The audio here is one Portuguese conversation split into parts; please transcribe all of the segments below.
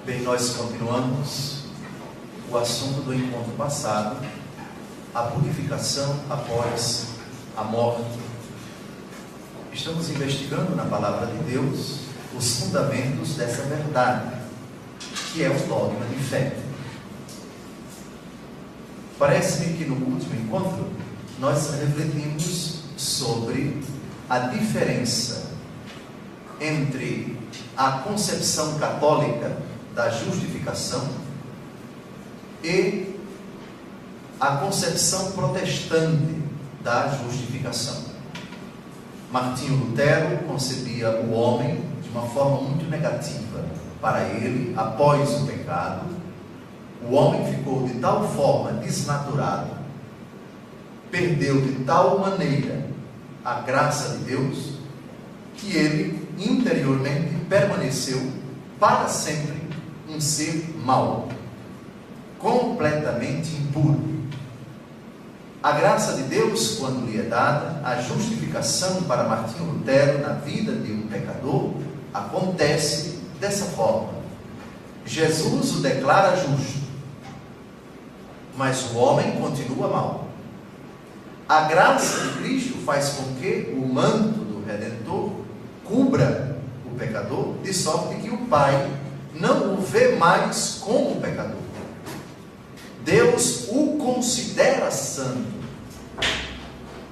Bem, nós continuamos o assunto do encontro passado, a purificação após a morte. Estamos investigando na palavra de Deus os fundamentos dessa verdade, que é o dogma de fé. Parece-me que no último encontro nós refletimos sobre a diferença entre a concepção católica da justificação e a concepção protestante da justificação. Martinho Lutero concebia o homem de uma forma muito negativa. Para ele, após o pecado, o homem ficou de tal forma desnaturado, perdeu de tal maneira a graça de Deus, que ele interiormente permaneceu para sempre um ser mau, completamente impuro. A graça de Deus, quando lhe é dada, a justificação para Martinho Lutero na vida de um pecador, acontece dessa forma. Jesus o declara justo, mas o homem continua mau. A graça de Cristo faz com que o manto do Redentor cubra o pecador, de sorte que o Pai não o vê mais como pecador. Deus o considera santo,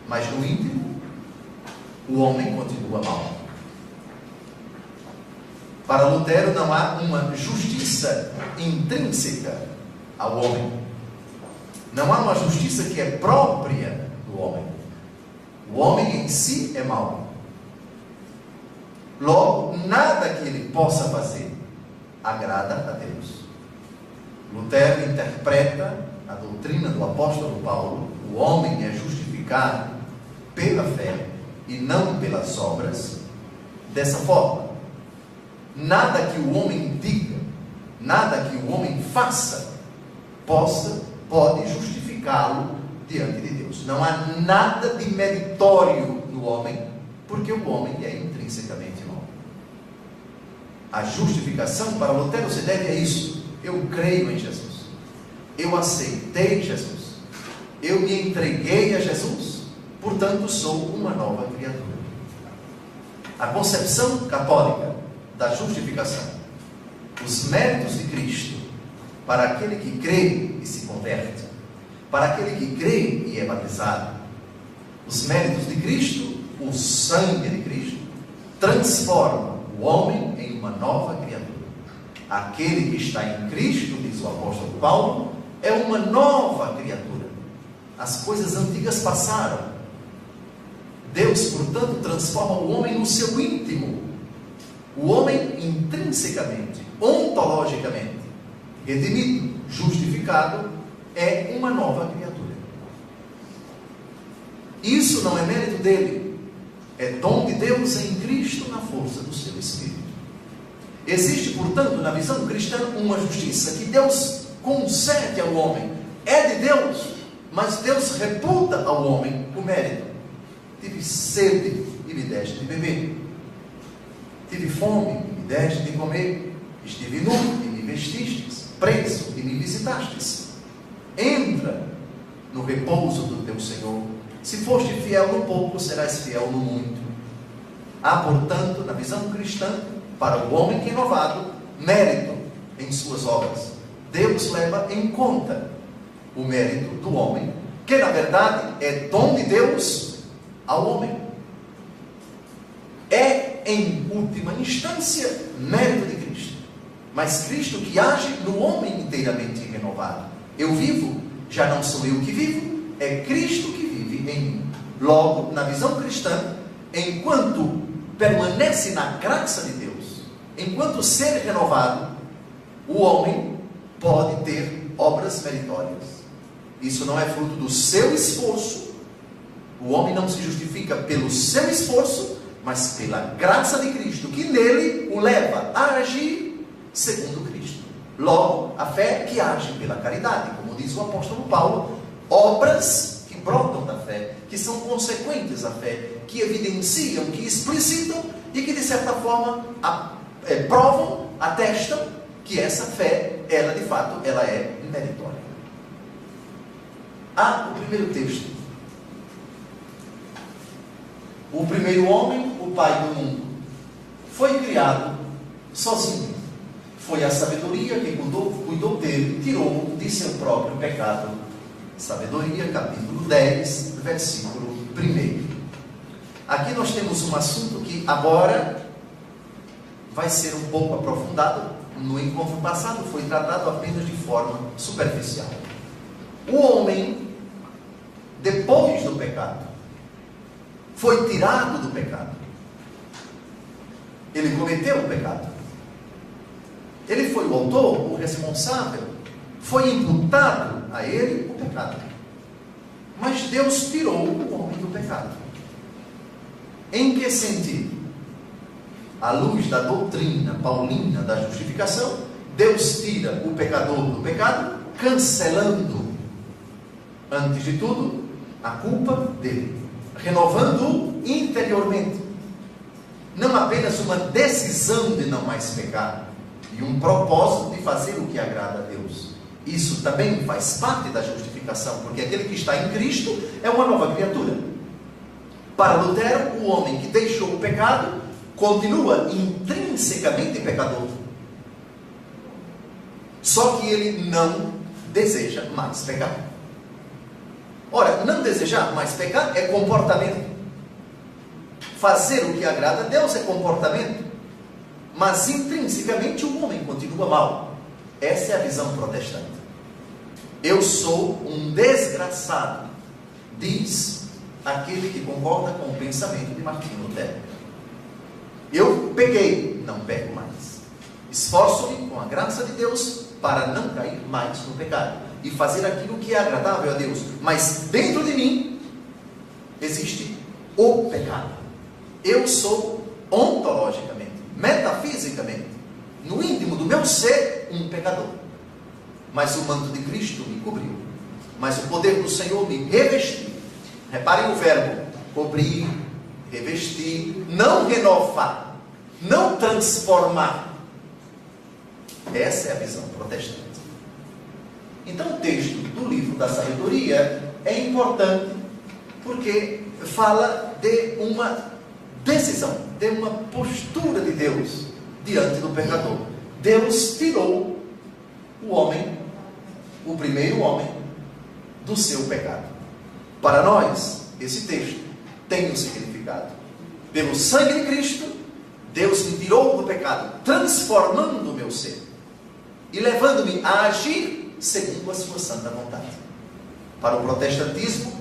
mas no íntimo o homem continua mau. Para Lutero não há uma justiça intrínseca ao homem. Não há uma justiça que é própria do homem. O homem em si é mau. Logo, nada que ele possa fazer agrada a Deus. Lutero interpreta a doutrina do apóstolo Paulo: o homem é justificado pela fé e não pelas obras, dessa forma. Nada que o homem diga, nada que o homem faça, pode justificá-lo diante de Deus. Não há nada de meritório no homem, porque o homem é intrinsecamente mau. A justificação para Lutero se deve a isso. Eu creio em Jesus, eu aceitei Jesus, eu me entreguei a Jesus, portanto sou uma nova criatura. A concepção católica da justificação, os méritos de Cristo para aquele que crê e se converte, para aquele que crê e é batizado, os méritos de Cristo, o sangue de Cristo, transforma o homem em uma nova criatura. Aquele que está em Cristo, diz o apóstolo Paulo, é uma nova criatura. As coisas antigas passaram. Deus, portanto, transforma o homem no seu íntimo. O homem intrinsecamente, ontologicamente, redimido, justificado, é uma nova criatura. Isso não é mérito dele, é dom de Deus em Cristo na força do seu Espírito. Existe, portanto, na visão cristã, uma justiça que Deus concede ao homem. É de Deus, mas Deus reputa ao homem o mérito. Tive sede e me deste de beber. Tive fome e me deste de comer. Estive nu e me vestistes. Preso e me visitastes. Entra no repouso do teu Senhor. Se foste fiel no pouco, serás fiel no muito. Há, portanto, na visão cristã, para o homem renovado, mérito em suas obras. Deus leva em conta o mérito do homem, que na verdade é dom de Deus ao homem. É, em última instância, mérito de Cristo. Mas Cristo que age no homem inteiramente renovado. Eu vivo, já não sou eu que vivo, é Cristo que vive em mim. Logo, na visão cristã, enquanto permanece na graça de Deus, enquanto ser renovado, o homem pode ter obras meritórias. Isso não é fruto do seu esforço. O homem não se justifica pelo seu esforço, mas pela graça de Cristo, que nele o leva a agir segundo Cristo. Logo, a fé que age pela caridade, como diz o apóstolo Paulo, obras que brotam da fé, que são consequentes à fé, que evidenciam, que explicitam e que de certa forma provam, atestam que essa fé, ela de fato, ela é meritória. O primeiro texto. O primeiro homem, o pai do mundo, foi criado sozinho. Foi a sabedoria que cuidou dele, tirou de seu próprio pecado. Sabedoria, capítulo 10, versículo 1. Aqui nós temos um assunto que agora vai ser um pouco aprofundado. No encontro passado foi tratado apenas de forma superficial. O homem, depois do pecado, foi tirado do pecado. Ele cometeu o pecado. Ele foi o autor, o responsável. Foi imputado a ele o pecado. Mas Deus tirou o homem do pecado. Em que sentido? À luz da doutrina paulina da justificação, Deus tira o pecador do pecado, cancelando, antes de tudo, a culpa dele, renovando-o interiormente. Não apenas uma decisão de não mais pecar, e um propósito de fazer o que agrada a Deus. Isso também faz parte da justificação, porque aquele que está em Cristo é uma nova criatura. Para Lutero, o homem que deixou o pecado continua intrinsecamente pecador. Só que ele não deseja mais pecar. Ora, não desejar mais pecar é comportamento. Fazer o que agrada a Deus é comportamento. Mas intrinsecamente o homem continua mal. Essa é a visão protestante. Eu sou um desgraçado, diz aquele que concorda com o pensamento de Martinho Lutero. Eu pequei, não peco mais. Esforço-me com a graça de Deus para não cair mais no pecado e fazer aquilo que é agradável a Deus. Mas dentro de mim existe o pecado. Eu sou ontologicamente, metafisicamente, no íntimo do meu ser, um pecador. Mas o manto de Cristo me cobriu. Mas o poder do Senhor me revestiu. Reparem o verbo: cobrir, revestir, não renovar, não transformar. Essa é a visão protestante. Então o texto do livro da sabedoria é importante porque fala de uma decisão, de uma postura de Deus diante do pecador. Deus tirou o homem, o primeiro homem, do seu pecado. Para nós, esse texto tem um significado. Pelo sangue de Cristo, Deus me tirou do pecado, transformando o meu ser e levando-me a agir segundo a sua santa vontade. Para o protestantismo,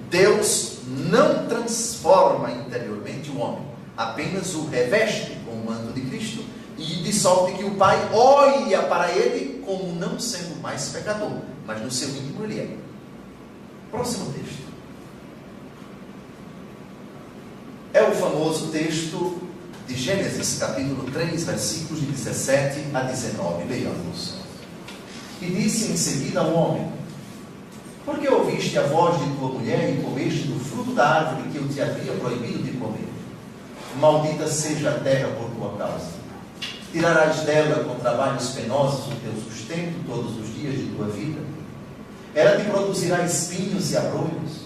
Deus não transforma interiormente o homem, apenas o reveste com o manto de Cristo, e de sorte que o Pai olha para ele como não sendo mais pecador, mas no seu íntimo ele é. Próximo texto. É o famoso texto de Gênesis, capítulo 3, versículos de 17 a 19. Leiamos. E disse em seguida ao homem: por que ouviste a voz de tua mulher e comeste do fruto da árvore que eu te havia proibido de comer? Maldita seja a terra por tua causa. Tirarás dela com trabalhos penosos o teu sustento todos os dias de tua vida. Ela te produzirá espinhos e abrolhos,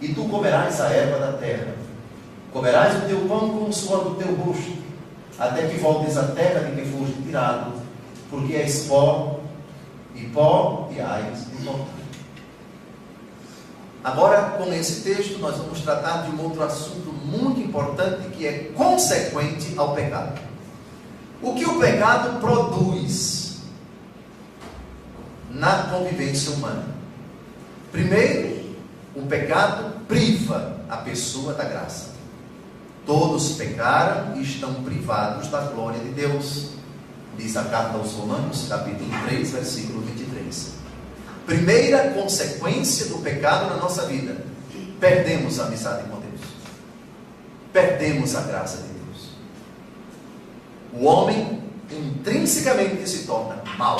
e tu comerás a erva da terra. Comerás o teu pão com o suor do teu rosto, até que voltes à terra de que foste tirado, porque és pó, e pó te hás de voltar. Agora, com esse texto, nós vamos tratar de um outro assunto muito importante, que é consequente ao pecado. O que o pecado produz na convivência humana? Primeiro, o pecado priva a pessoa da graça. Todos pecaram e estão privados da glória de Deus, diz a carta aos Romanos, capítulo 3, versículo 23. Primeira consequência do pecado na nossa vida: perdemos a amizade com Deus, perdemos a graça de Deus. O homem intrinsecamente se torna mau.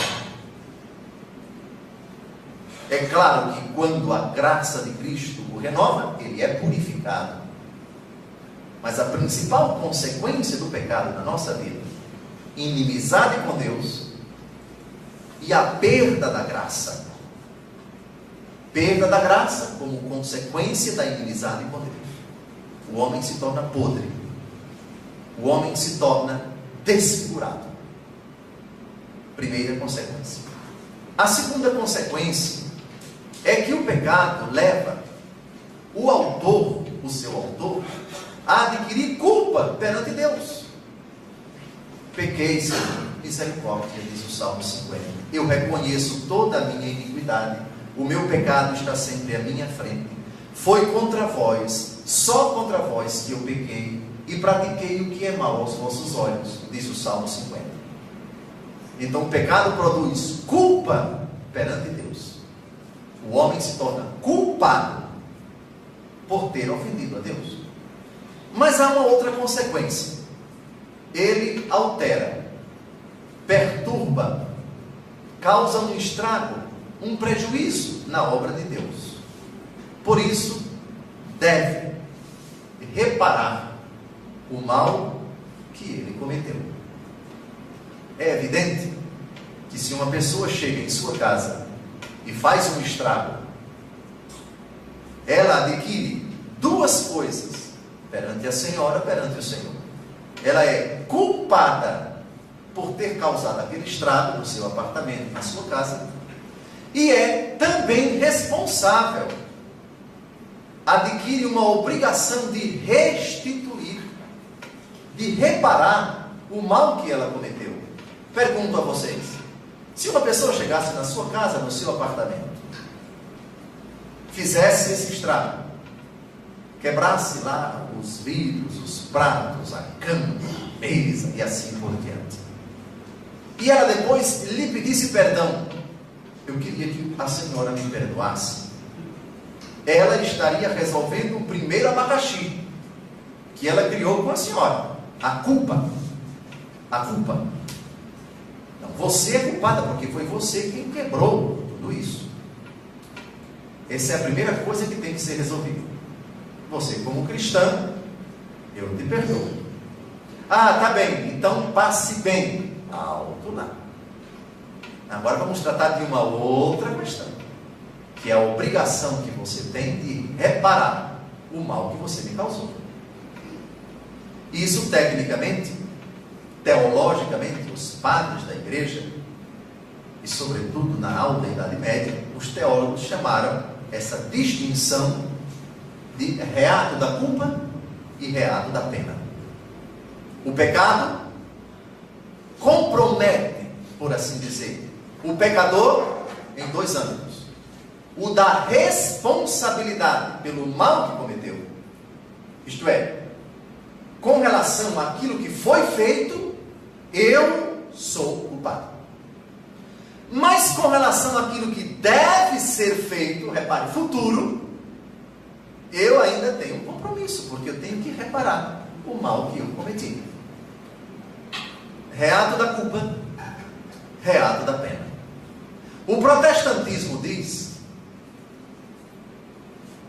É claro que quando a graça de Cristo o renova, ele é purificado. Mas a principal consequência do pecado na nossa vida: inimizade com Deus, e a perda da graça. Perda da graça como consequência da inimizade com Deus. O homem se torna podre. O homem se torna desfigurado. Primeira consequência. A segunda consequência é que o pecado leva o autor, o seu autor, a adquirir culpa perante Deus. Pequei, Senhor, misericórdia, diz o Salmo 50. Eu reconheço toda a minha iniquidade. O meu pecado está sempre à minha frente. Foi contra vós, só contra vós que eu pequei e pratiquei o que é mal aos vossos olhos, diz o Salmo 50. Então o pecado produz culpa perante Deus. O homem se torna culpado por ter ofendido a Deus. Mas há uma outra consequência. Ele altera, perturba, causa um estrago, um prejuízo na obra de Deus. Por isso, deve reparar o mal que ele cometeu. É evidente que se uma pessoa chega em sua casa e faz um estrago, ela adquire duas coisas perante a senhora, perante o Senhor. Ela é culpada por ter causado aquele estrago no seu apartamento, na sua casa, e é também responsável. Adquire uma obrigação de restituir, de reparar o mal que ela cometeu. Pergunto a vocês: se uma pessoa chegasse na sua casa, no seu apartamento, fizesse esse estrago, quebrasse lá os vidros, os pratos, a cama, a mesa e assim por diante, e ela depois lhe pedisse perdão, eu queria que a senhora me perdoasse, ela estaria resolvendo o primeiro abacaxi que ela criou com a senhora, a culpa. A culpa. Não, você é culpada porque foi você quem quebrou tudo isso. Essa é a primeira coisa que tem que ser resolvida. Você, como cristã, eu te perdoo. Ah, tá bem, então passe bem. Alto lá. Agora vamos tratar de uma outra questão, que é a obrigação que você tem de reparar o mal que você me causou. Isso, tecnicamente, teologicamente, os padres da igreja, e sobretudo na alta Idade Média, os teólogos chamaram essa distinção de reato da culpa e reato da pena. O pecado compromete, por assim dizer, o pecador em dois âmbitos: o da responsabilidade pelo mal que cometeu, isto é, com relação àquilo que foi feito, eu sou culpado. Mas com relação àquilo que deve ser feito, repare, futuro, eu ainda tenho um compromisso, porque eu tenho que reparar o mal que eu cometi. Reato da culpa, reato da pena. O protestantismo diz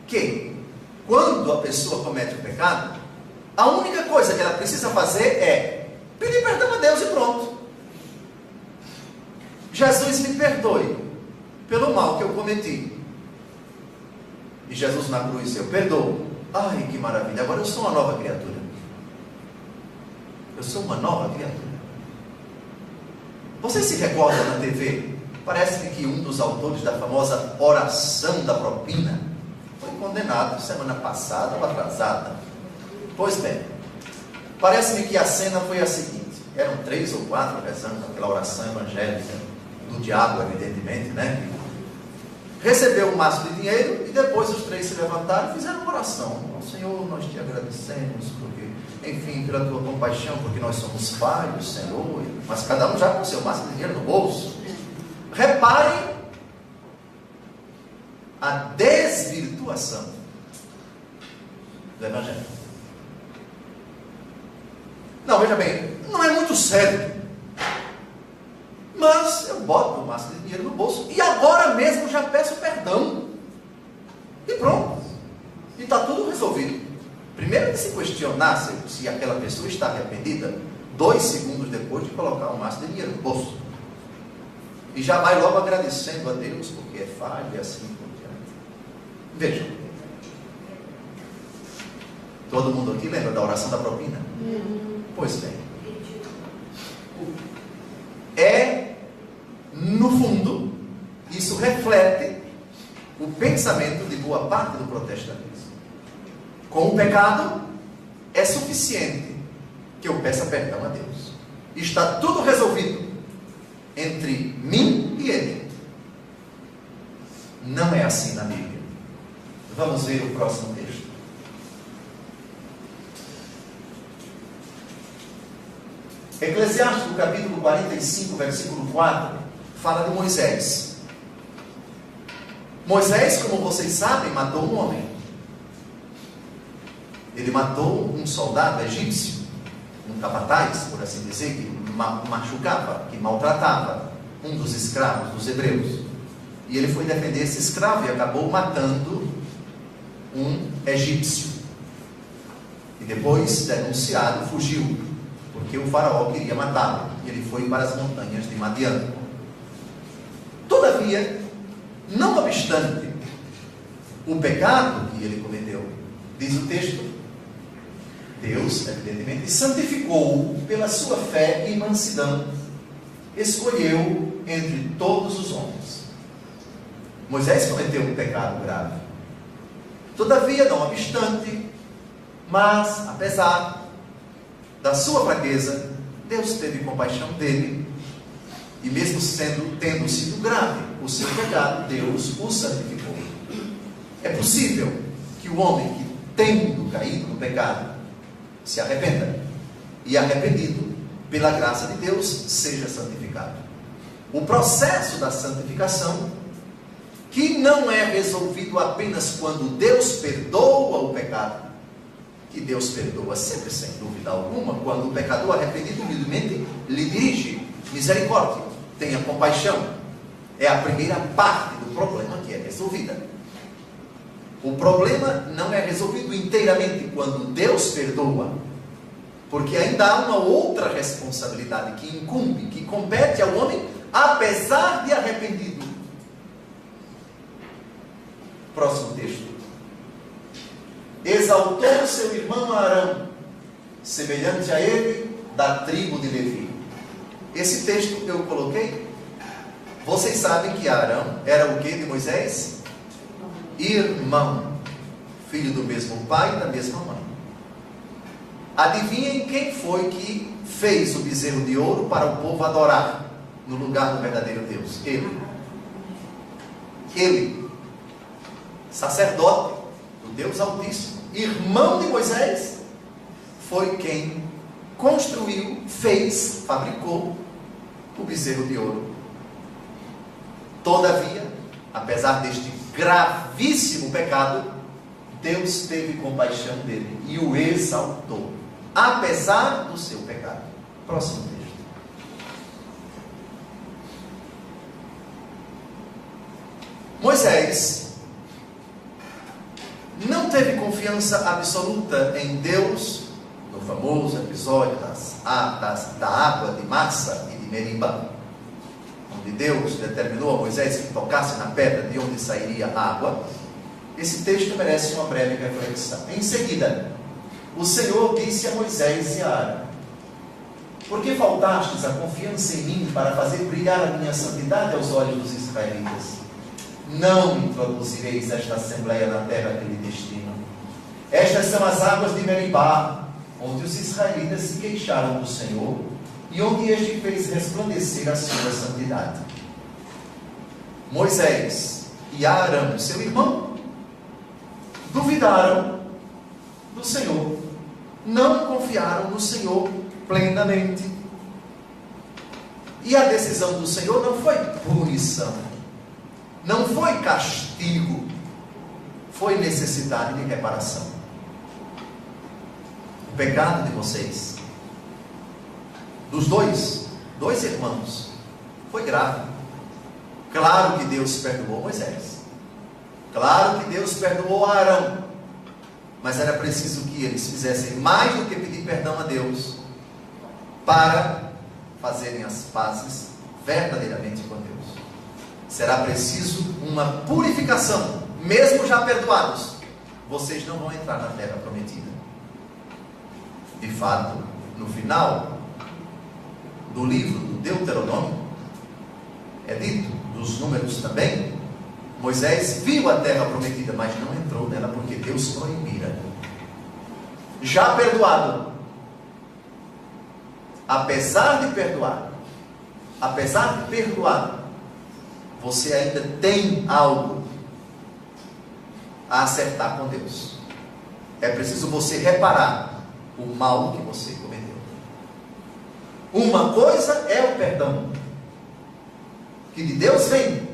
que quando a pessoa comete o pecado, a única coisa que ela precisa fazer é pedir perdão a Deus e pronto. Jesus, me perdoe pelo mal que eu cometi. E Jesus na cruz, eu perdoo. Ai, que maravilha, agora eu sou uma nova criatura. Eu sou uma nova criatura. Vocês se recordam na TV? Parece-me que um dos autores da famosa oração da propina foi condenado semana passada ou atrasada. Pois bem, parece-me que a cena foi a seguinte: eram 3 ou 4 rezando aquela oração evangélica do diabo, evidentemente, né? Recebeu um maço de dinheiro e depois os 3 se levantaram e fizeram uma oração. Senhor, nós te agradecemos porque, enfim, pela tua compaixão, porque nós somos falhos, Senhor. Mas cada um já com seu maço de dinheiro no bolso. Reparem a desvirtuação do evangelho. Não, veja bem, não é muito sério, mas eu boto o maço de dinheiro no bolso e agora mesmo já peço perdão e pronto, e está tudo resolvido. Primeiro de se questionar se aquela pessoa está arrependida 2 segundos depois de colocar o maço de dinheiro no bolso. E já vai logo agradecendo a Deus, porque é falha e assim por diante. Vejam. Todo mundo aqui lembra da oração da propina? Pois bem. No fundo, isso reflete o pensamento de boa parte do protestantismo. Com o pecado, é suficiente que eu peça perdão a Deus. Está tudo resolvido entre mim e Ele. Não é assim na Bíblia. Vamos ver o próximo texto. Eclesiástico capítulo 45, versículo 4, fala de Moisés. Moisés, como vocês sabem, matou um homem. Ele matou um soldado egípcio, um capataz, por assim dizer, que machucava, que maltratava um dos escravos dos hebreus. E ele foi defender esse escravo e acabou matando um egípcio. E depois, denunciado, fugiu, porque o faraó queria matá-lo. E ele foi para as montanhas de Madian. Todavia, não obstante o pecado que ele cometeu, diz o texto, Deus, evidentemente, santificou-o pela sua fé e mansidão, escolheu entre todos os homens. Moisés cometeu um pecado grave. Todavia, não obstante, mas apesar da sua fraqueza, Deus teve compaixão dele, e mesmo tendo sido grave o seu pecado, Deus o santificou. É possível que o homem que, tendo caído no pecado, se arrependa, e arrependido pela graça de Deus, seja santificado. O processo da santificação, que não é resolvido apenas quando Deus perdoa o pecado, que Deus perdoa sempre, sem dúvida alguma, quando o pecador arrependido humildemente lhe dirige misericórdia, tenha compaixão. É a primeira parte do problema que é resolvida. O problema não é resolvido inteiramente quando Deus perdoa, porque ainda há uma outra responsabilidade que incumbe, que compete ao homem, apesar de arrependido. Próximo texto. Exaltou seu irmão Arão, semelhante a ele, da tribo de Levi. Esse texto que eu coloquei, vocês sabem que Arão era o que de Moisés? Irmão, filho do mesmo pai e da mesma mãe. Adivinhem quem foi que fez o bezerro de ouro para o povo adorar no lugar do verdadeiro Deus? Ele, sacerdote do Deus Altíssimo, irmão de Moisés, foi quem construiu, fez, fabricou o bezerro de ouro. Todavia, apesar deste gravíssimo pecado, Deus teve compaixão dele e o exaltou, apesar do seu pecado. Próximo texto. Moisés não teve confiança absoluta em Deus no famoso episódio da água de Massa e de Meriba, onde Deus determinou a Moisés que tocasse na pedra de onde sairia a água. Esse texto merece uma breve reflexão. Em seguida, o Senhor disse a Moisés e a Arão: por que faltastes a confiança em mim para fazer brilhar a minha santidade aos olhos dos israelitas? Não introduzireis esta assembleia na terra que lhe destino. Estas são as águas de Meribá, onde os israelitas se queixaram do Senhor e onde este fez resplandecer a sua santidade. Moisés e Arão, seu irmão, duvidaram do Senhor, não confiaram no Senhor plenamente. E a decisão do Senhor não foi punição, não foi castigo, foi necessidade de reparação. O pecado de vocês, dos dois irmãos, foi grave. Claro que Deus perdoou Moisés, claro que Deus perdoou Arão, mas era preciso que eles fizessem mais do que pedir perdão a Deus, para fazerem as pazes verdadeiramente com Deus. Será preciso uma purificação, mesmo já perdoados. Vocês não vão entrar na terra prometida. De fato, no final do livro do Deuteronômio, é dito, dos Números também, Moisés viu a terra prometida, mas não entrou nela porque Deus proibira. Já perdoado, apesar de perdoar, você ainda tem algo a acertar com Deus. É preciso você reparar o mal que você cometeu. Uma coisa é o perdão, que de Deus vem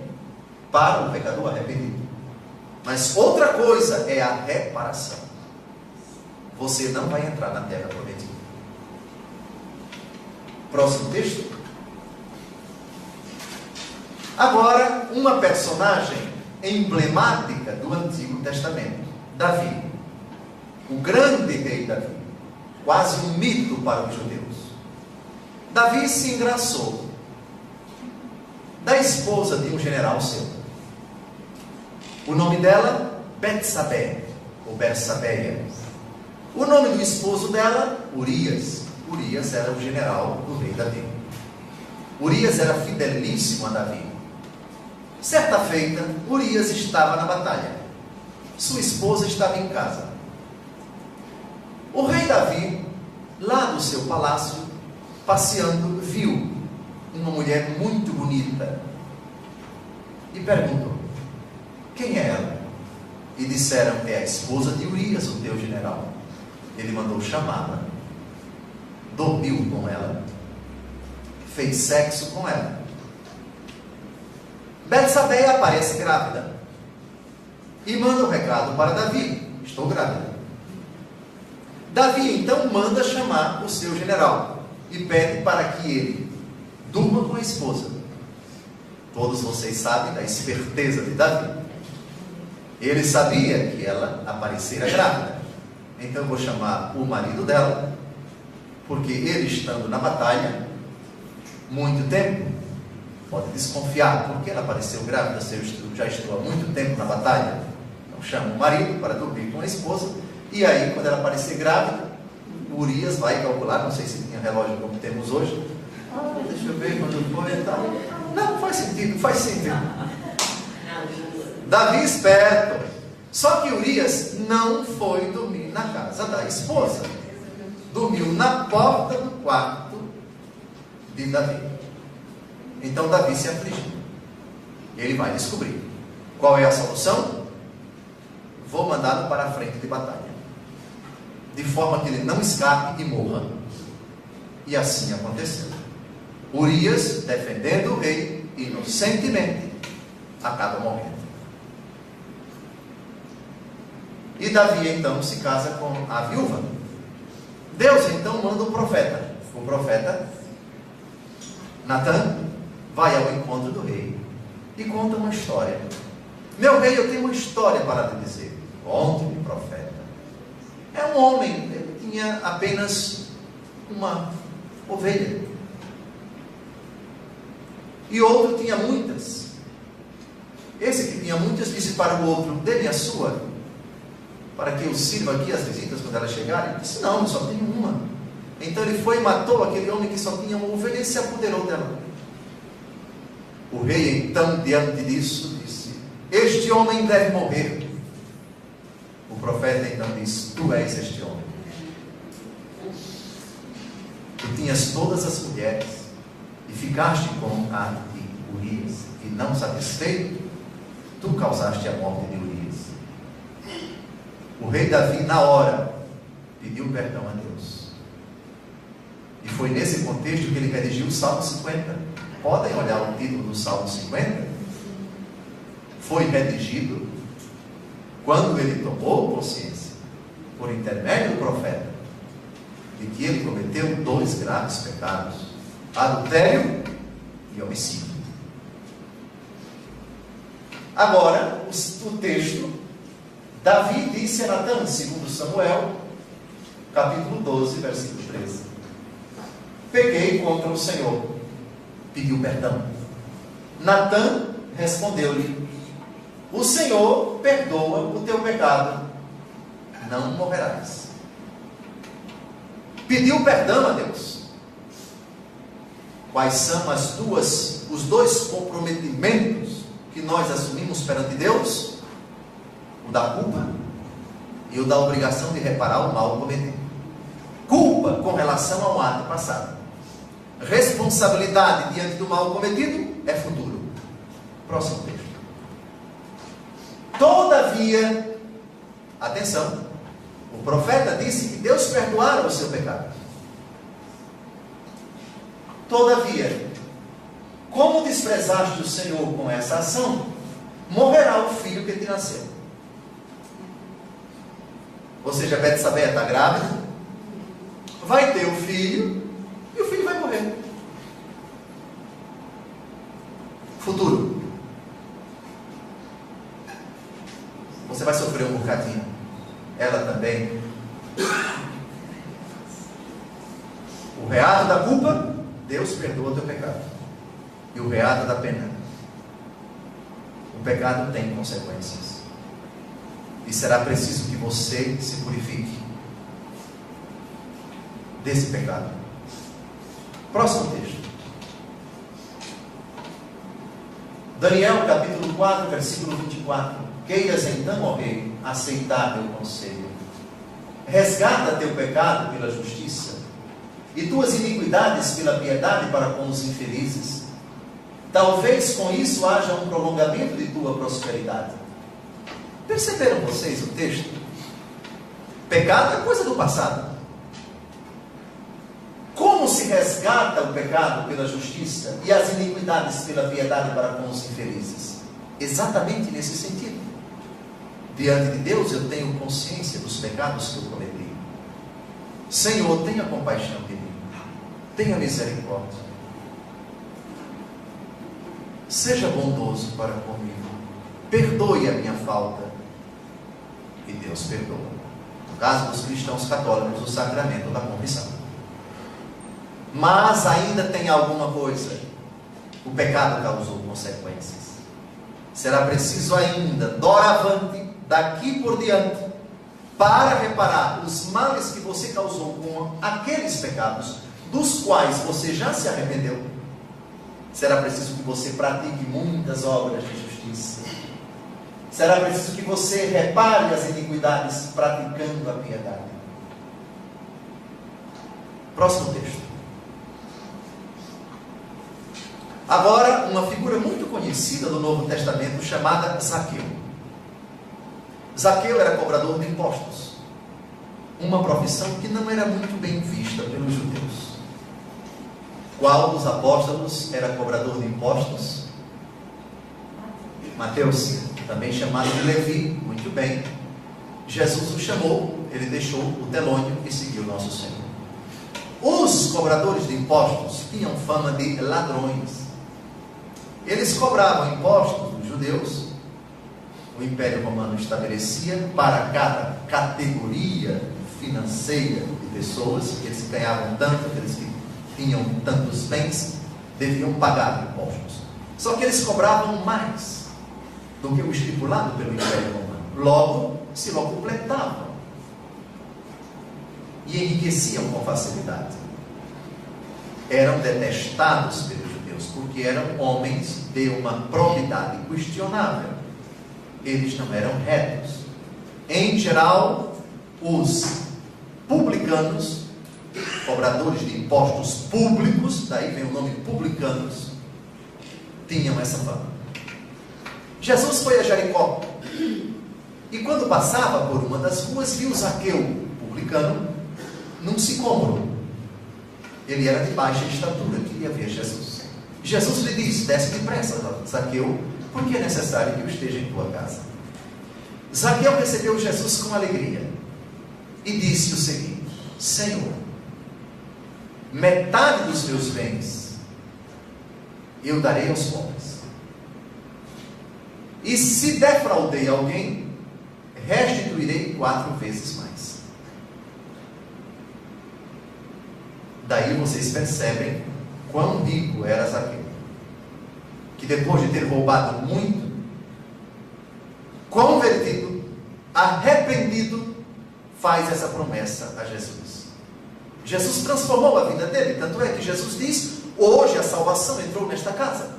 para o pecador arrependido. Mas outra coisa é a reparação. Você não vai entrar na terra prometida. Próximo texto. Agora, uma personagem emblemática do Antigo Testamento, Davi. O grande rei Davi. Quase um mito para os judeus. Davi se engraçou da esposa de um general seu. O nome dela, Betsabé, ou Bersabeia. O nome do esposo dela, Urias. Urias era o general do rei Davi. Urias era fidelíssimo a Davi. Certa feita, Urias estava na batalha. Sua esposa estava em casa. O rei Davi, lá no seu palácio, passeando, viu uma mulher muito bonita e perguntou: quem é ela? E disseram: é a esposa de Urias, o teu general. Ele mandou chamá-la, dormiu com ela, fez sexo com ela. Betsabeia aparece grávida e manda um recado para Davi: estou grávida. Davi então manda chamar o seu general e pede para que ele durma com a esposa. Todos vocês sabem da esperteza de Davi. Ele sabia que ela aparecera grávida. Então eu vou chamar o marido dela, porque ele, estando na batalha muito tempo, pode desconfiar, porque ela apareceu grávida se eu já estou há muito tempo na batalha. Então chama o marido para dormir com a esposa, e aí quando ela aparecer grávida, Urias vai calcular, não sei se tinha relógio como temos hoje. Deixa eu ver quando foi e tal. Não, faz sentido. Davi esperto. Só que Urias não foi dormir na casa da esposa. Dormiu na porta do quarto de Davi. Então Davi se afligiu. Ele vai descobrir. Qual é a solução? Vou mandá-lo para a frente de batalha, de forma que ele não escape e morra. E assim aconteceu. Urias, defendendo o rei, inocentemente, acaba morrendo. E Davi então se casa com a viúva. Deus então manda um profeta. O profeta Natan vai ao encontro do rei e conta uma história. Meu rei, eu tenho uma história para te dizer. Conte-me, profeta. É um homem, ele tinha apenas uma ovelha. E outro tinha muitas. Esse que tinha muitas disse para o outro: dê-me a sua, para que eu sirva aqui as visitas quando elas chegarem. Ele disse: não, eu só tenho uma. Então ele foi e matou aquele homem que só tinha uma ovelha e se apoderou dela. O rei então, diante disso, disse: este homem deve morrer. O profeta então disse: tu és este homem. Tu tinhas todas as mulheres e ficaste com a de Urias, e não satisfeito, tu causaste a morte de Urias. O rei Davi, na hora, pediu perdão a Deus. E foi nesse contexto que ele redigiu o Salmo 50. Podem olhar o título do Salmo 50? Foi redigido quando ele tomou consciência, por intermédio do profeta, de que ele cometeu 2 graves pecados: adultério e homicídio. Agora, o texto: Davi disse a Natan, segundo Samuel, capítulo 12, versículo 13: pequei contra o Senhor, pediu perdão. Natã respondeu-lhe: o Senhor perdoa o teu pecado, não morrerás. Pediu perdão a Deus. Quais são os dois comprometimentos que nós assumimos perante Deus? O da culpa e o da obrigação de reparar o mal cometido. Culpa com relação ao ato passado. Responsabilidade diante do mal cometido é futuro. Próximo texto. Todavia, atenção, o profeta disse que Deus perdoara o seu pecado. Todavia, como desprezaste o Senhor com essa ação, morrerá o filho que te nasceu. Ou seja, Betsabé está grávida, vai ter o filho, e o filho vai morrer. Futuro. Você vai sofrer um bocadinho. Ela também. O reato da culpa, Deus perdoa o teu pecado. E o reato da pena, o pecado tem consequências. E será preciso que você se purifique desse pecado. Próximo texto. Daniel capítulo 4, versículo 24. Queiras então, ó rei, aceitar meu conselho. Resgata teu pecado pela justiça, e tuas iniquidades pela piedade para com os infelizes. Talvez com isso haja um prolongamento de tua prosperidade. Perceberam vocês o texto? Pecado é coisa do passado. Como se resgata o pecado pela justiça e as iniquidades pela piedade para com os infelizes? Exatamente nesse sentido. Diante de Deus eu tenho consciência dos pecados que eu cometi. Senhor, tenha compaixão de mim. Tenha misericórdia. Seja bondoso para comigo. Perdoe a minha falta. E Deus perdoa. No caso dos cristãos católicos, o sacramento da confissão. Mas ainda tem alguma coisa. O pecado causou consequências. Será preciso ainda, doravante, daqui por diante, para reparar os males que você causou com aqueles pecados, dos quais você já se arrependeu. Será preciso que você pratique muitas obras de justiça. Será preciso que você repare as iniquidades praticando a piedade. Próximo texto. Agora, uma figura muito conhecida do Novo Testamento chamada Zaqueu. Zaqueu era cobrador de impostos. Uma profissão que não era muito bem vista pelos judeus. Qual dos apóstolos era cobrador de impostos? Mateus, também chamado de Levi. Muito bem. Jesus o chamou, ele deixou o telônio e seguiu nosso Senhor. Os cobradores de impostos tinham fama de ladrões. Eles cobravam impostos dos judeus. O Império Romano estabelecia para cada categoria financeira de pessoas, que eles ganhavam tanto, aqueles que tinham tantos bens, deviam pagar impostos. Só que eles cobravam mais do que o estipulado pelo Império Romano. Logo, se locupletavam e enriqueciam com facilidade. Eram detestados pelos judeus, porque eram homens de uma probidade questionável. Eles não eram retos. Em geral, os publicanos, cobradores de impostos públicos, daí vem o nome publicanos, tinham essa fama. Jesus foi a Jericó, e quando passava por uma das ruas, viu Zaqueu, publicano, num sicômoro. Ele era de baixa estatura, queria ver Jesus. Jesus lhe disse: desce depressa, Zaqueu, porque é necessário que eu esteja em tua casa. Zaqueu recebeu Jesus com alegria e disse o seguinte: Senhor, metade dos meus bens eu darei aos pobres, e se defraudei alguém, restituirei 4 vezes mais. Daí vocês percebem quão rico era Zaqueu. que depois de ter roubado muito, convertido, arrependido, faz essa promessa a Jesus. Jesus transformou a vida dele, tanto é que Jesus diz: hoje a salvação entrou nesta casa.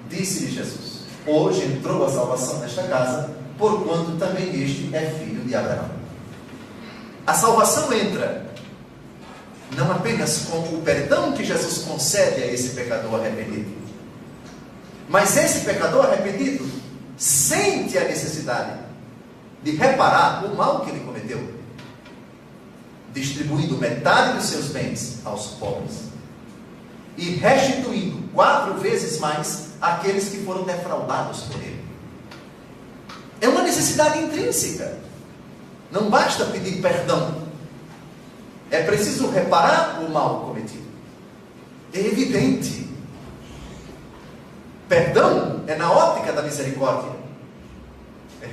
Disse-lhe Jesus: hoje entrou a salvação nesta casa, porquanto também este é filho de Abraão. A salvação entra não apenas com o perdão que Jesus concede a esse pecador arrependido, mas esse pecador arrependido sente a necessidade de reparar o mal que ele cometeu, distribuindo metade dos seus bens aos pobres e restituindo 4 vezes mais àqueles que foram defraudados por ele. É uma necessidade intrínseca. Não basta pedir perdão, é preciso reparar o mal cometido. É evidente. Perdão é na ótica da misericórdia.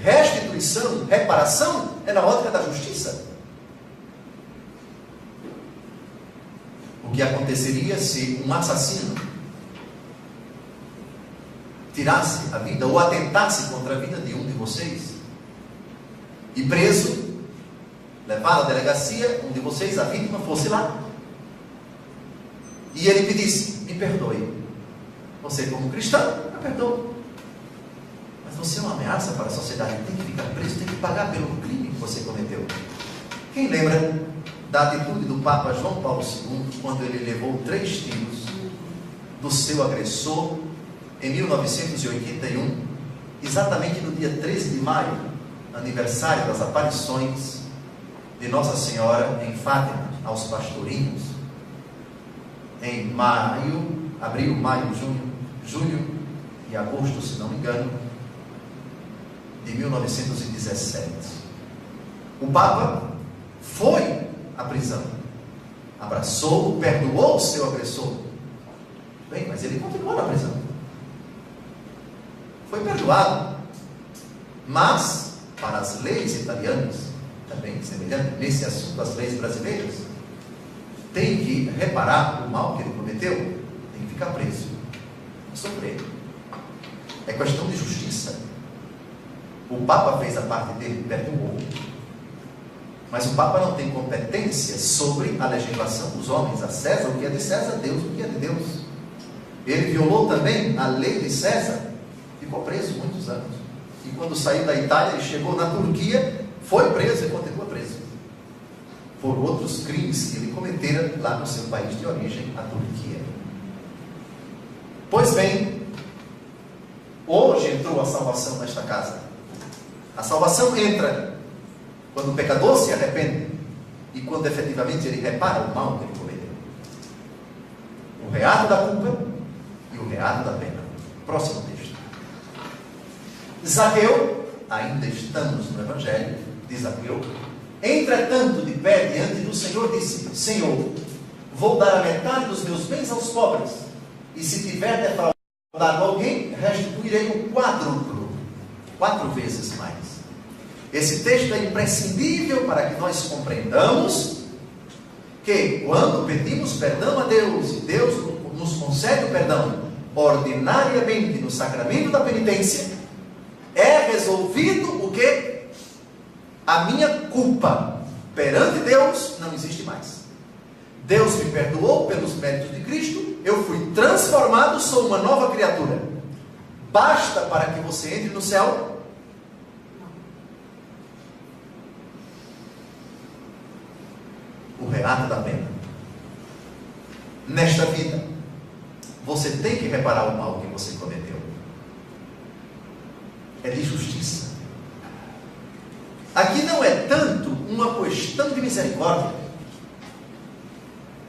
Restituição, reparação é na ótica da justiça. O que aconteceria se um assassino tirasse a vida ou atentasse contra a vida de um de vocês e preso, levado à delegacia, um de vocês, a vítima, fosse lá e ele pedisse: me perdoe. Você, como cristão, me perdoa, mas você é uma ameaça para a sociedade, tem que ficar preso, tem que pagar pelo crime que você cometeu. Quem lembra da atitude do Papa João Paulo II quando ele levou 3 tiros do seu agressor em 1981, exatamente no dia 13 de maio, aniversário das aparições de Nossa Senhora em Fátima aos pastorinhos, em maio, abril, maio, julho e agosto, se não me engano, de 1917. O Papa foi à prisão, abraçou, perdoou o seu agressor. Bem, mas ele continuou na prisão. Foi perdoado, mas para as leis italianas, também semelhante nesse assunto às leis brasileiras, tem que reparar o mal que ele cometeu, tem que ficar preso, sofrer. É questão de justiça. O Papa fez a parte dele, perdoou, mas o Papa não tem competência sobre a legislação dos homens. A César o que é de César, Deus o que é de Deus. Ele violou também a lei de César, ficou preso muitos anos, e quando saiu da Itália e chegou na Turquia, foi preso e continua preso por outros crimes que ele cometera lá no seu país de origem, a Turquia. Pois bem, hoje entrou a salvação nesta casa. A salvação entra quando o pecador se arrepende e quando efetivamente ele repara o mal que ele cometeu. O reato da culpa e o reato da pena. Próximo texto. Zaqueu, ainda estamos no Evangelho de Zaqueu, entretanto, de pé diante do Senhor, disse: Senhor, vou dar a metade dos meus bens aos pobres, e se tiver defraudado alguém, restituirei o quádruplo, 4 vezes mais. Esse texto é imprescindível para que nós compreendamos que quando pedimos perdão a Deus, e Deus nos concede o perdão ordinariamente no sacramento da penitência, é resolvido o que? A minha culpa perante Deus não existe mais. Deus me perdoou pelos méritos de Cristo, eu fui transformado, sou uma nova criatura. Basta para que você entre no céu? O reato da pena. Nesta vida, você tem que reparar o mal que você cometeu. É de justiça. Aqui não é tanto uma questão de misericórdia.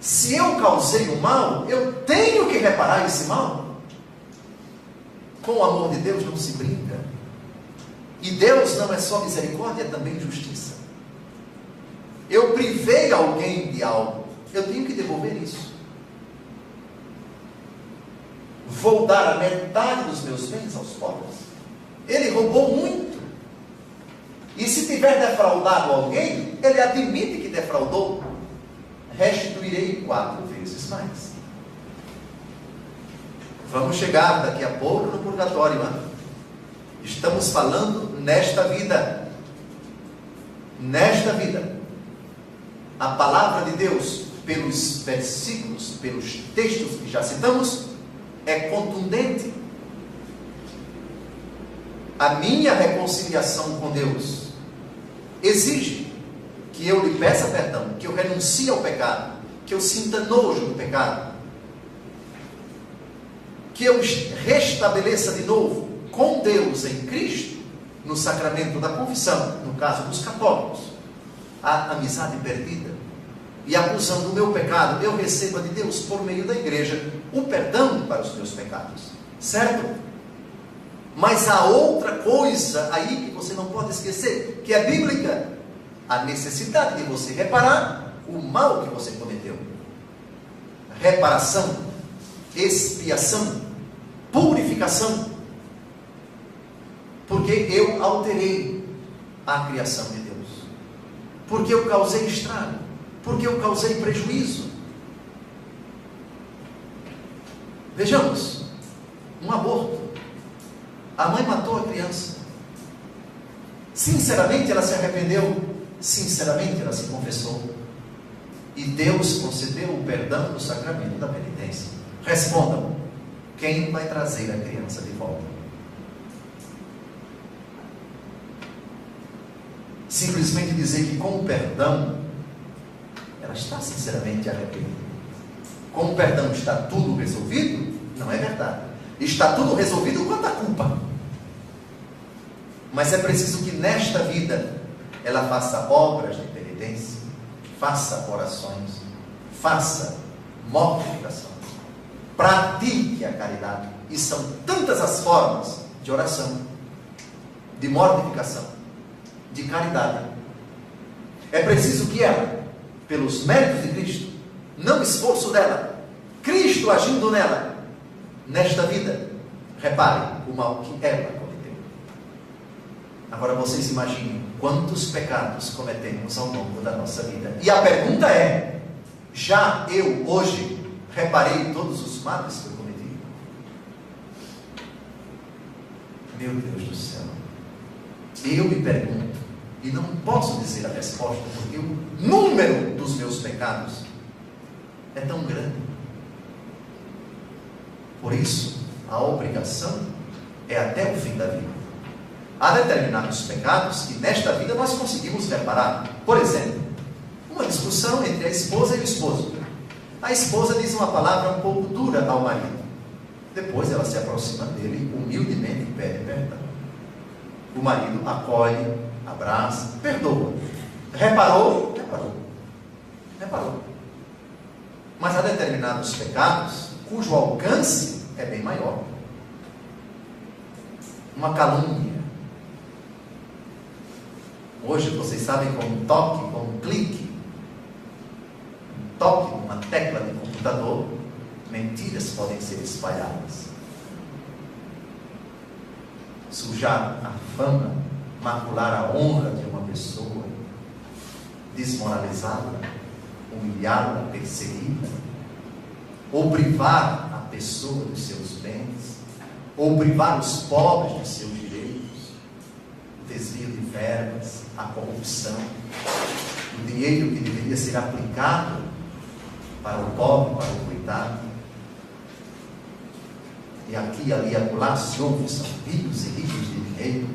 Se eu causei o mal, eu tenho que reparar esse mal. Com o amor de Deus não se brinca. E Deus não é só misericórdia, é também justiça. Eu privei alguém de algo, eu tenho que devolver isso. Vou dar a metade dos meus bens aos pobres. Ele roubou muito. E se tiver defraudado alguém, ele admite que defraudou. Restituirei 4 vezes mais. Vamos chegar daqui a pouco no purgatório, hein? Estamos falando nesta vida. Nesta vida. A palavra de Deus, pelos versículos, pelos textos que já citamos, é contundente. A minha reconciliação com Deus exige que eu lhe peça perdão, que eu renuncie ao pecado, que eu sinta nojo do pecado, que eu restabeleça de novo com Deus em Cristo, no sacramento da confissão, no caso dos católicos, a amizade perdida, e acusando o meu pecado, eu receba de Deus, por meio da igreja, o perdão para os meus pecados, certo? Mas há outra coisa aí que você não pode esquecer, que é bíblica: a necessidade de você reparar o mal que você cometeu. Reparação, expiação, purificação, porque eu alterei a criação de Deus, porque eu causei estrago, porque eu causei prejuízo. Vejamos, um aborto, a mãe matou a criança, sinceramente ela se arrependeu, sinceramente ela se confessou, e Deus concedeu o perdão no sacramento da penitência. Respondam: quem vai trazer a criança de volta? Simplesmente dizer que com o perdão ela está sinceramente arrependida. Com o perdão está tudo resolvido? Não é verdade. Está tudo resolvido quanto à culpa. Mas é preciso que nesta vida ela faça obras de penitência, faça orações, faça mortificação, pratique a caridade. E são tantas as formas de oração, de mortificação, de caridade. É preciso que ela, pelos méritos de Cristo, não esforço dela, Cristo agindo nela, nesta vida, repare o mal que ela cometeu. Agora vocês imaginem quantos pecados cometemos ao longo da nossa vida. E a pergunta é: já eu hoje reparei todos os males que eu cometi? Meu Deus do céu, eu me pergunto, e não posso dizer a resposta, porque o número dos meus pecados é tão grande. Por isso, a obrigação é até o fim da vida. Há determinados pecados que nesta vida nós conseguimos reparar. Por exemplo, uma discussão entre a esposa e o esposo. A esposa diz uma palavra um pouco dura ao marido. Depois ela se aproxima dele humildemente e pede perdão. O marido acolhe, abraça, perdoa. Reparou? Reparou. Reparou. Mas há determinados pecados cujo alcance é bem maior. Uma calúnia. Hoje vocês sabem, com um toque, com um clique, um toque numa tecla de computador, mentiras podem ser espalhadas. Sujar a fama, macular a honra de uma pessoa, desmoralizá-la, humilhá-la, persegui-la, ou privar a pessoa dos seus bens, ou privar os pobres dos seus direitos, o desvio de verbas, a corrupção, o dinheiro que deveria ser aplicado para o pobre, para o coitado, e aqui e ali acolá se ouve, são ricos e ricos de dinheiro,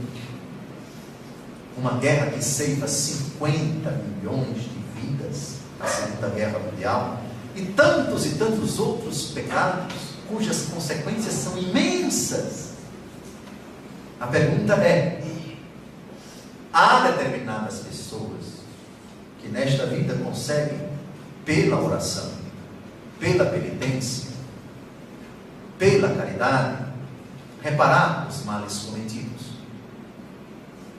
uma guerra que ceifa 50 milhões de vidas, a Segunda Guerra Mundial, e tantos outros pecados, cujas consequências são imensas. A pergunta é: há determinadas pessoas que nesta vida conseguem, pela oração, pela penitência, pela caridade, reparar os males cometidos.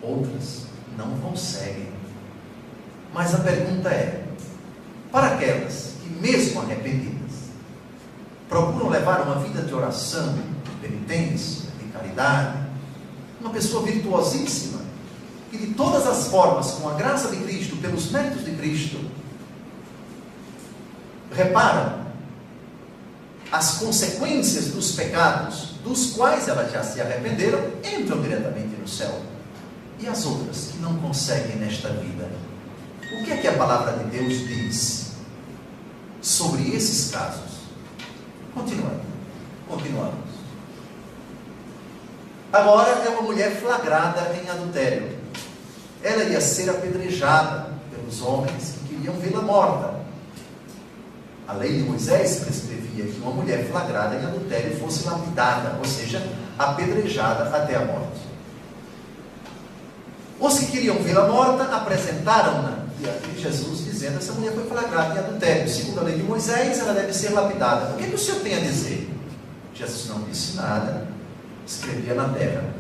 Outras não conseguem. Mas a pergunta é: para aquelas que, mesmo arrependidas, procuram levar uma vida de oração, de penitência, de caridade, uma pessoa virtuosíssima, que de todas as formas, com a graça de Cristo, pelos méritos de Cristo, reparam as consequências dos pecados, dos quais elas já se arrependeram, entram diretamente no céu. E as outras que não conseguem nesta vida? O que é que a palavra de Deus diz sobre esses casos? Continuamos. Agora é uma mulher flagrada em adultério. Ela ia ser apedrejada pelos homens que queriam vê-la morta. A lei de Moisés prescrevia que uma mulher flagrada em adultério fosse lapidada, ou seja, apedrejada até a morte. Os que queriam vê-la morta apresentaram-na diante de Jesus, dizendo: essa mulher foi flagrada em adultério. Segundo a lei de Moisés, ela deve ser lapidada. O que é que o Senhor tem a dizer? Jesus não disse nada, escrevia na terra.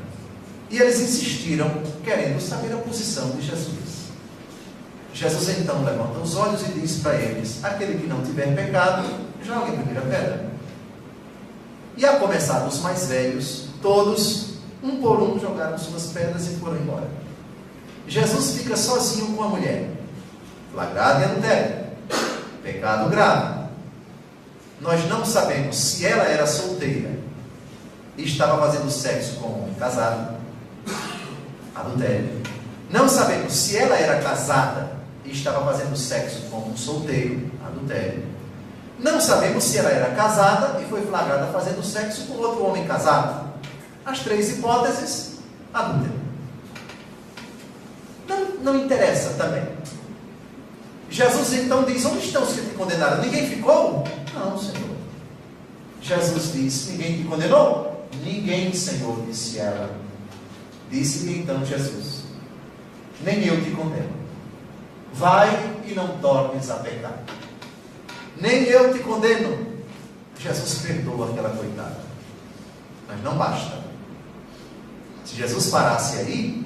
E eles insistiram, querendo saber a posição de Jesus. Jesus então levanta os olhos e diz para eles: aquele que não tiver pecado, jogue a primeira pedra. E a começar dos mais velhos, todos, um por um, jogaram suas pedras e foram embora. Jesus fica sozinho com a mulher, flagrada em adultério, pecado grave. Nós não sabemos se ela era solteira e estava fazendo sexo com um homem casado, adultério. Não sabemos se ela era casada e estava fazendo sexo com um solteiro, adultério. Não sabemos se ela era casada e foi flagrada fazendo sexo com outro homem casado. As três hipóteses, adultério. Não interessa também. Jesus então diz: onde estão os que te condenaram? Ninguém ficou? Não, Senhor. Jesus diz: ninguém te condenou? Ninguém, Senhor, disse ela. Disse-lhe então Jesus: nem eu te condeno. Vai e não tornes a pecar. Nem eu te condeno. Jesus perdoa aquela coitada. Mas não basta. Se Jesus parasse aí,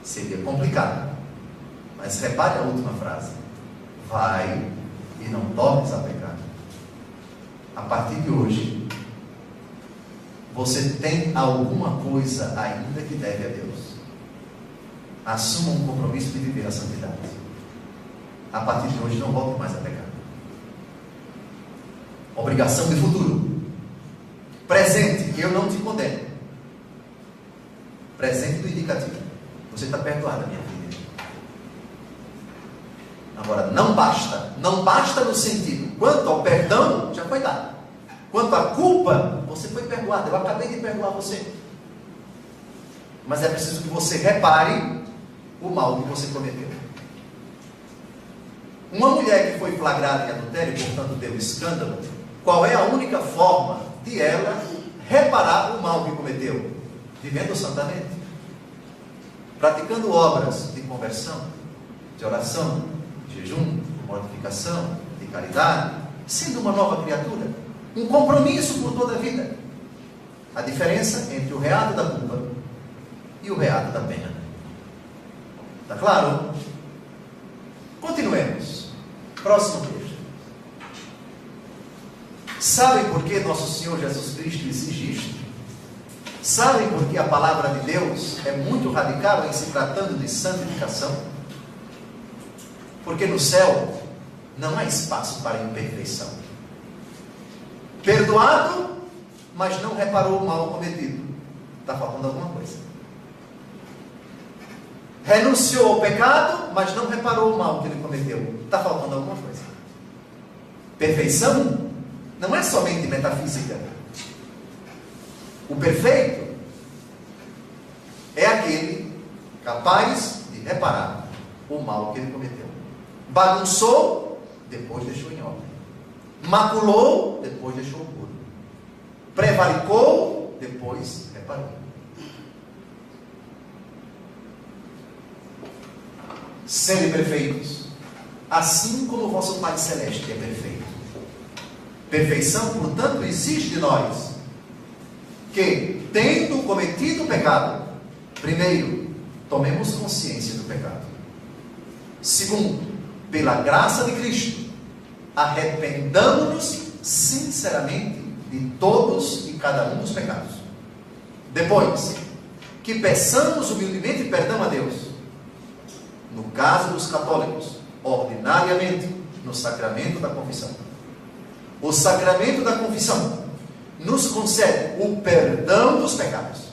seria complicado. Mas repare a última frase: vai e não tornes a pecar. A partir de hoje, você tem alguma coisa ainda que deve a Deus. Assuma um compromisso de viver a santidade. A partir de hoje, não volte mais a pecar. Obrigação de futuro. Presente: eu não te condeno. Presente do indicativo: você está perdoada, minha filha. Agora, não basta. Não basta no sentido: quanto ao perdão, já foi dado. Quanto à culpa, você foi perdoado. Eu acabei de perdoar você. Mas é preciso que você repare o mal que você cometeu. Uma mulher que foi flagrada em adultério, portanto deu escândalo, qual é a única forma de ela reparar o mal que cometeu? Vivendo santamente, praticando obras de conversão, de oração, de jejum, de mortificação, de caridade, sendo uma nova criatura, um compromisso por toda a vida. A diferença entre o reato da culpa e o reato da pena. Está claro? Continuemos. Próximo texto. Sabem por que nosso Senhor Jesus Cristo exige isto? Sabem por que a palavra de Deus é muito radical em se tratando de santificação? Porque no céu não há espaço para imperfeição. Perdoado, mas não reparou o mal cometido. Está faltando alguma coisa. Renunciou ao pecado, mas não reparou o mal que ele cometeu. Está faltando alguma coisa. Perfeição não é somente metafísica. O perfeito é aquele capaz de reparar o mal que ele cometeu. Bagunçou, depois deixou em ordem. Maculou, depois deixou puro. Prevaricou, depois reparou. Sede perfeitos, assim como o vosso Pai Celeste é perfeito. Perfeição, portanto, exige de nós que, tendo cometido o pecado, primeiro, tomemos consciência do pecado. Segundo, pela graça de Cristo, arrependamos-nos sinceramente de todos e cada um dos pecados. Depois, que peçamos humildemente perdão a Deus. No caso dos católicos, ordinariamente, no sacramento da confissão. O sacramento da confissão nos concede o perdão dos pecados.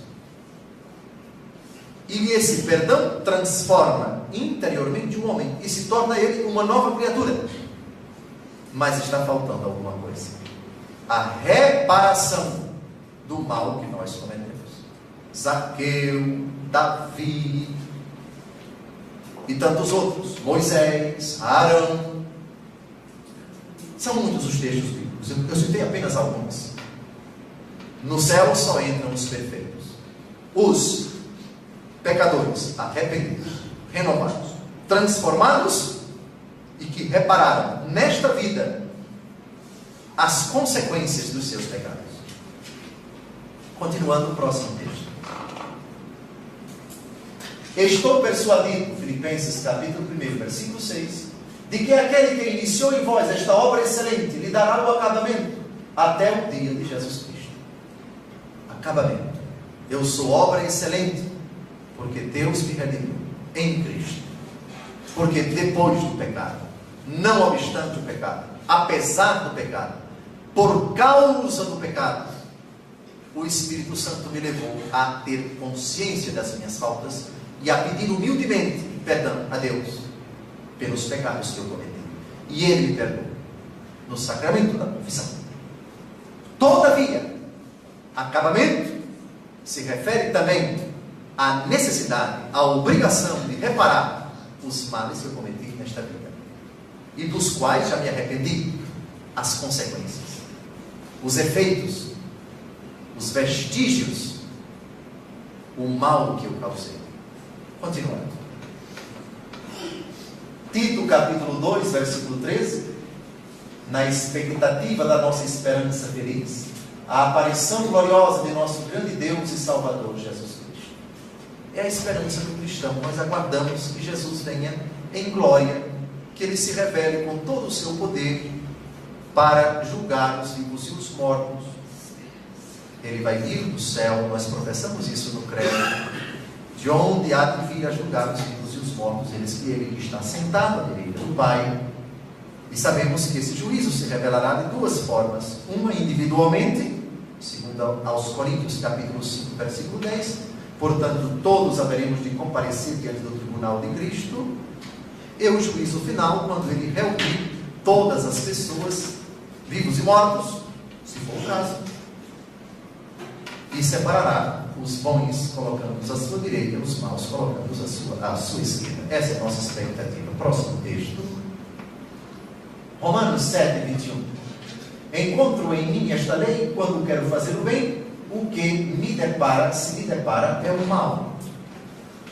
E esse perdão transforma interiormente o homem e se torna ele uma nova criatura. Mas está faltando alguma coisa: a reparação do mal que nós cometemos. Zaqueu, Davi e tantos outros, Moisés, Arão. São muitos os textos bíblicos, eu citei apenas alguns. No céu só entram os perfeitos, os pecadores arrependidos, renovados, transformados e que repararam nesta vida as consequências dos seus pecados. Continuando o próximo texto. Estou persuadido, Filipenses capítulo 1, versículo 6, de que aquele que iniciou em vós esta obra excelente lhe dará o acabamento até o dia de Jesus Cristo. Acabamento. Eu sou obra excelente porque Deus me redimiu em Cristo. Porque depois do pecado, não obstante o pecado, apesar do pecado, por causa do pecado, o Espírito Santo me levou a ter consciência das minhas faltas e a pedir humildemente perdão a Deus pelos pecados que eu cometi. E Ele me perdoou no sacramento da confissão. Todavia, acabamento se refere também à necessidade, à obrigação de reparar os males que eu cometi nesta vida e dos quais já me arrependi, as consequências, os efeitos, os vestígios, o mal que eu causei. Continuando. Tito capítulo 2, versículo 13. Na expectativa da nossa esperança feliz, a aparição gloriosa de nosso grande Deus e Salvador Jesus Cristo. É a esperança do cristão. Nós aguardamos que Jesus venha em glória, que Ele se revele com todo o seu poder para julgar os vivos e os mortos. Ele vai vir do céu, nós professamos isso no credo, de onde há de vir a julgar os vivos e os mortos, ele que está sentado à direita do Pai. E sabemos que esse juízo se revelará de duas formas: uma individualmente, segundo aos Coríntios capítulo 5, versículo 10, portanto todos haveremos de comparecer diante do tribunal de Cristo, e o juízo final, quando Ele reunir todas as pessoas, vivos e mortos, se for o caso, e separará os bons, colocando-os à sua direita, e os maus, colocando-os à sua esquerda. Essa é a nossa expectativa. Próximo texto. Romanos 7, 21. Encontro em mim esta lei: quando quero fazer o bem, o que se me depara é o mal.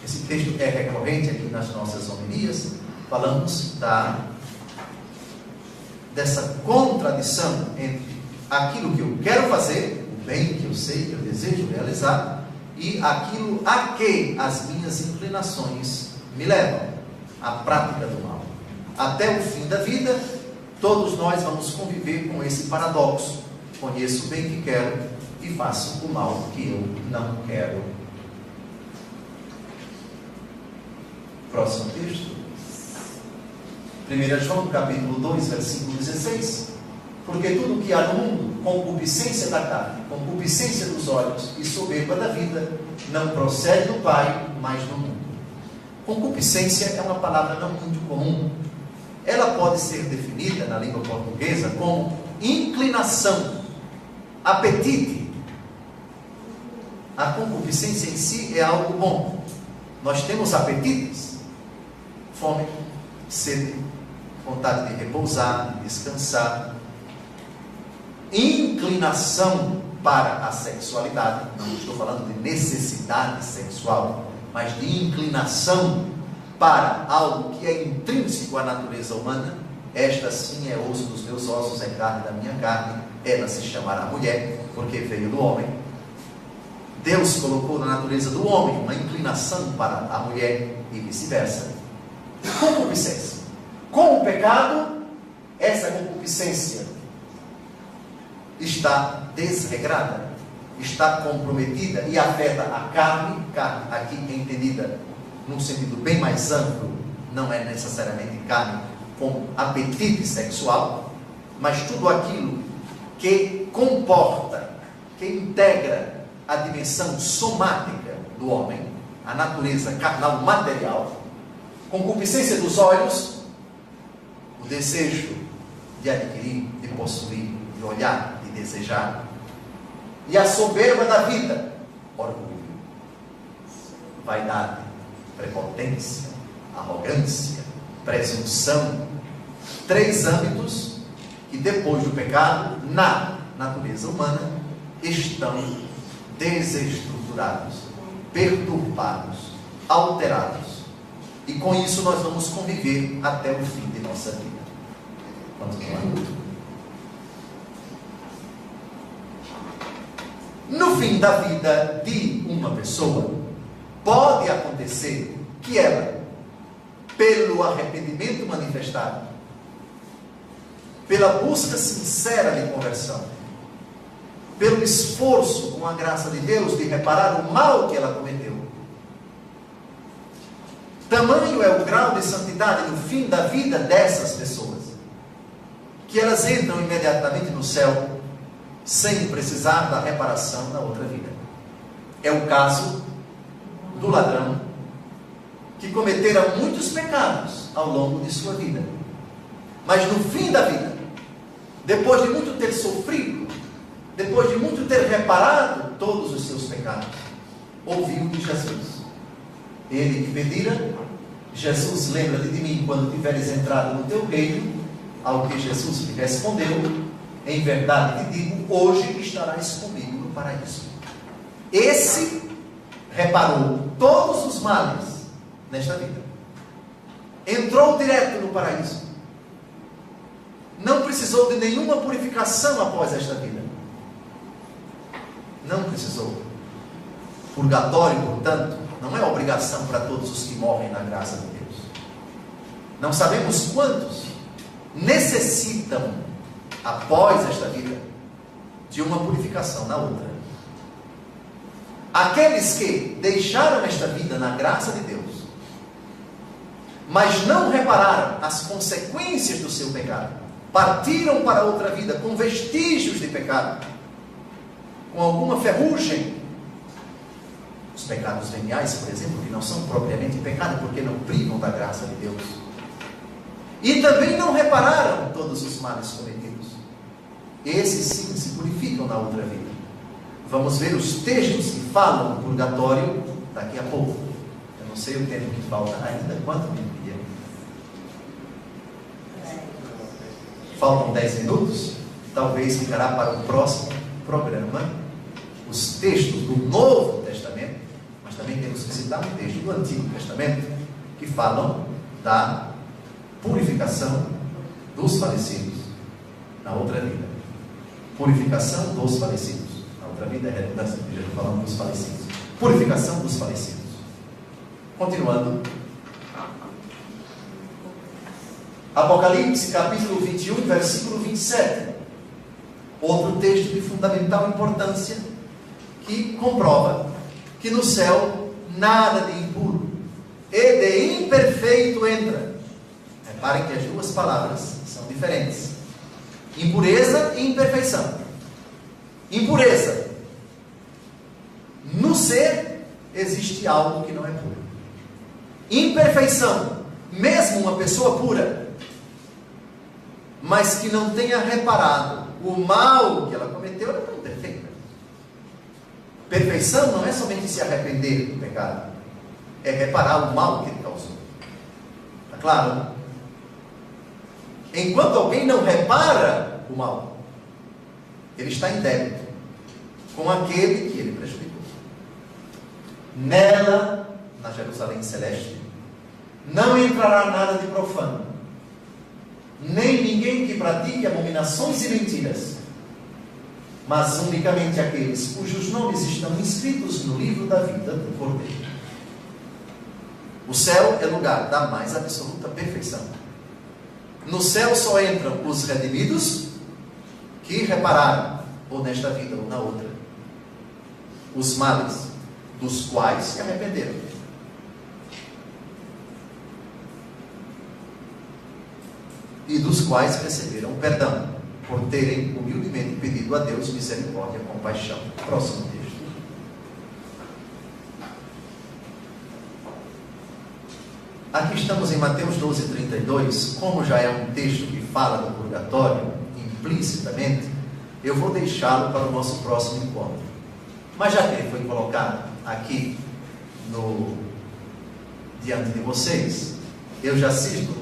Esse texto é recorrente aqui nas nossas homilias. Falamos dessa contradição entre aquilo que eu quero fazer, o bem que eu sei, que eu desejo realizar, e aquilo a que as minhas inclinações me levam, a prática do mal. Até o fim da vida, todos nós vamos conviver com esse paradoxo: conheço o bem que quero e faço o mal que eu não quero. Próximo texto. 1 João capítulo 2, versículo 16. Porque tudo que há no mundo, concupiscência da carne, concupiscência dos olhos e soberba da vida, não procede do Pai, mas do mundo. Concupiscência é uma palavra não muito comum. Ela pode ser definida na língua portuguesa como inclinação, apetite. A concupiscência em si é algo bom. Nós temos apetites: fome, sede, vontade de repousar, de descansar. Inclinação para a sexualidade, não estou falando de necessidade sexual, mas de inclinação para algo que é intrínseco à natureza humana. Esta sim é osso dos meus ossos, é carne da minha carne. Ela se chamará mulher, porque veio do homem. Deus colocou na natureza do homem uma inclinação para a mulher e vice-versa. Concupiscência. Com o pecado, essa concupiscência está desregrada, está comprometida e afeta a carne aqui entendida num sentido bem mais amplo. Não é necessariamente carne com apetite sexual, mas tudo aquilo que comporta, que integra a dimensão somática do homem, a natureza carnal material, concupiscência dos olhos, o desejo de adquirir, de possuir, de olhar, de desejar, e a soberba da vida, orgulho, vaidade, prepotência, arrogância, presunção. 3 âmbitos que depois do pecado, na natureza humana, estão desestruturados, perturbados, alterados. E com isso nós vamos conviver até o fim de nossa vida. Continuando. No fim da vida de uma pessoa, pode acontecer que ela, pelo arrependimento manifestado, pela busca sincera de conversão, pelo esforço com a graça de Deus de reparar o mal que ela cometeu, tamanho é o grau de santidade no fim da vida dessas pessoas, que elas entram imediatamente no céu, sem precisar da reparação na outra vida. É o caso do ladrão, que cometera muitos pecados ao longo de sua vida, mas no fim da vida, depois de muito ter sofrido, depois de muito ter reparado todos os seus pecados, ouviu de Jesus. Ele que pedira: Jesus, lembra-te de mim quando tiveres entrado no teu reino. Ao que Jesus lhe respondeu: em verdade te digo, hoje estarás comigo no paraíso. Esse reparou todos os males nesta vida, entrou direto no paraíso, não precisou de nenhuma purificação após esta vida. Não precisou. Purgatório, portanto, não é obrigação para todos os que morrem na graça de Deus. Não sabemos quantos necessitam, após esta vida, de uma purificação na outra. Aqueles que deixaram esta vida na graça de Deus, mas não repararam as consequências do seu pecado, partiram para outra vida com vestígios de pecado, com alguma ferrugem. Os pecados veniais, por exemplo, que não são propriamente pecado, porque não privam da graça de Deus. E também não repararam todos os males cometidos. Esses sim se purificam na outra vida. Vamos ver os textos que falam do purgatório daqui a pouco. Eu não sei o tempo que falta ainda. Quanto tempo? Faltam 10 minutos. Talvez ficará para o próximo programa os textos do Novo Testamento, mas também temos que citar um texto do Antigo Testamento que falam da purificação dos falecidos na outra vida. Purificação dos falecidos. Na outra vida é redundância, porque já estou falando dos falecidos. Purificação dos falecidos. Continuando. Apocalipse, capítulo 21, versículo 27. Outro texto de fundamental importância, que comprova que no céu nada de impuro e de imperfeito entra. Reparem que as duas palavras são diferentes: impureza e imperfeição. Impureza: no ser existe algo que não é puro. Imperfeição: mesmo uma pessoa pura, mas que não tenha reparado o mal que ela cometeu, ela não é perfeita. Perfeição não é somente se arrepender do pecado, é reparar o mal que ele causou. Está claro? Enquanto alguém não repara o mal, ele está em débito com aquele que ele prejudicou. Nela, na Jerusalém celeste, não entrará nada de profano, nem ninguém que pratique abominações e mentiras, mas unicamente aqueles cujos nomes estão inscritos no livro da vida do Cordeiro. O céu é lugar da mais absoluta perfeição. No céu só entram os redimidos que repararam, ou nesta vida ou na outra, os males dos quais se arrependeram. E dos quais receberam o perdão. por terem humildemente pedido a Deus misericórdia e compaixão. Próximo texto. Aqui estamos em Mateus 12:32. Como já é um texto que fala do purgatório implicitamente, eu vou deixá-lo para o nosso próximo encontro. Mas já que ele foi colocado aqui diante de vocês, eu já cito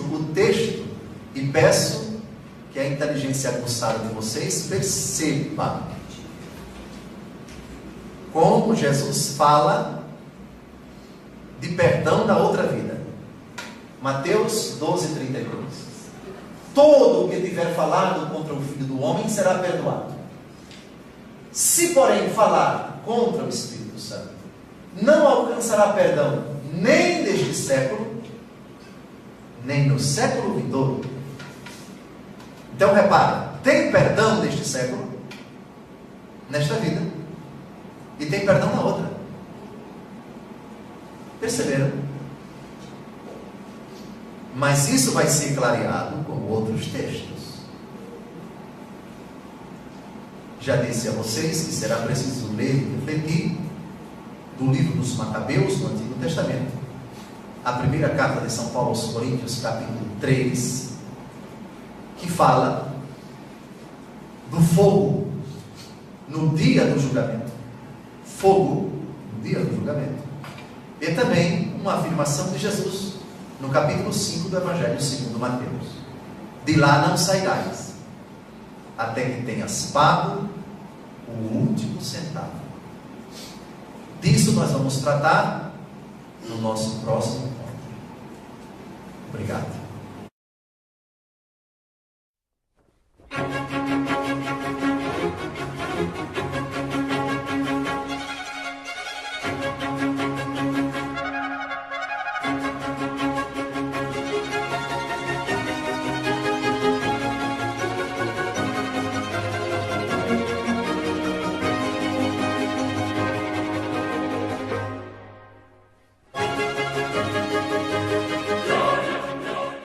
o texto e peço que a inteligência aguçada de vocês perceba como Jesus fala de perdão da outra vida. Mateus 12:32. Todo o que tiver falado contra o Filho do Homem será perdoado. Se, porém, falar contra o Espírito Santo, não alcançará perdão nem neste século, nem no século vindouro. Então, repare, tem perdão neste século, nesta vida, e tem perdão na outra. Perceberam? Mas isso vai ser clareado com outros textos. Já disse a vocês que será preciso ler e refletir do livro dos Macabeus, no Antigo Testamento, a primeira carta de São Paulo aos Coríntios, capítulo 3, que fala do fogo no dia do julgamento. Fogo no dia do julgamento. E também uma afirmação de Jesus, no capítulo 5 do Evangelho segundo Mateus. De lá não sairás, até que tenhas pago o último centavo. Disso nós vamos tratar no nosso próximo encontro. Obrigado.